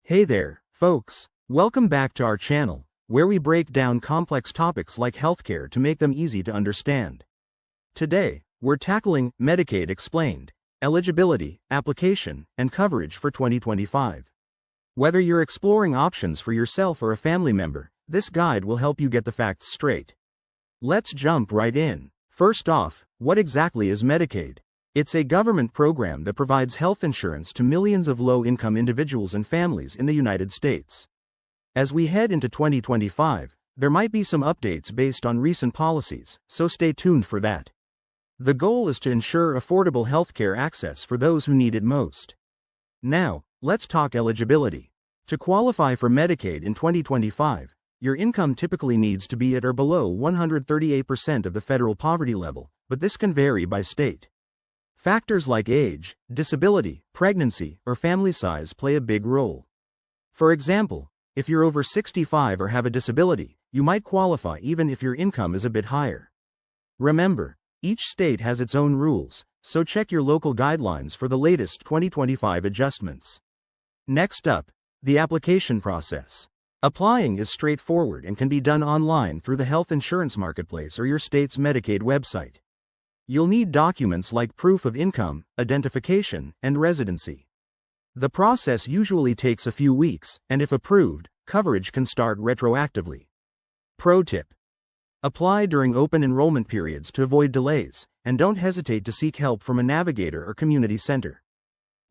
Hey there, folks. Welcome back to our channel, where we break down complex topics like healthcare to make them easy to understand. Today, we're tackling Medicaid Explained, eligibility, application, and coverage for 2025. Whether you're exploring options for yourself or a family member, this guide will help you get the facts straight. Let's jump right in. First off, what exactly is Medicaid? It's a government program that provides health insurance to millions of low-income individuals and families in the United States. As we head into 2025, there might be some updates based on recent policies, so stay tuned for that. The goal is to ensure affordable healthcare access for those who need it most. Now, let's talk eligibility. To qualify for Medicaid in 2025, your income typically needs to be at or below 138% of the federal poverty level, but this can vary by state. Factors like age, disability, pregnancy, or family size play a big role. For example, if you're over 65 or have a disability, you might qualify even if your income is a bit higher. Remember, each state has its own rules, so check your local guidelines for the latest 2025 adjustments. Next up, the application process. Applying is straightforward and can be done online through the Health Insurance Marketplace or your state's Medicaid website. You'll need documents like proof of income, identification, and residency. The process usually takes a few weeks, and if approved, coverage can start retroactively. Pro tip: apply during open enrollment periods to avoid delays, and don't hesitate to seek help from a navigator or community center.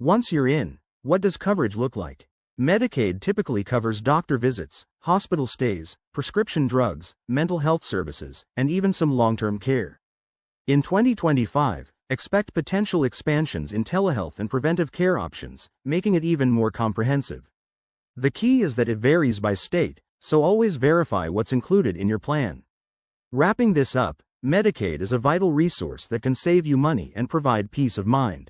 Once you're in, what does coverage look like? Medicaid typically covers doctor visits, hospital stays, prescription drugs, mental health services, and even some long-term care. In 2025, expect potential expansions in telehealth and preventive care options, making it even more comprehensive. The key is that it varies by state, so always verify what's included in your plan. Wrapping this up, Medicaid is a vital resource that can save you money and provide peace of mind.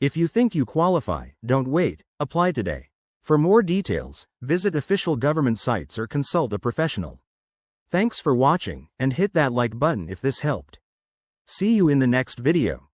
If you think you qualify, don't wait, apply today. For more details, visit official government sites or consult a professional. Thanks for watching, and hit that like button if this helped. See you in the next video.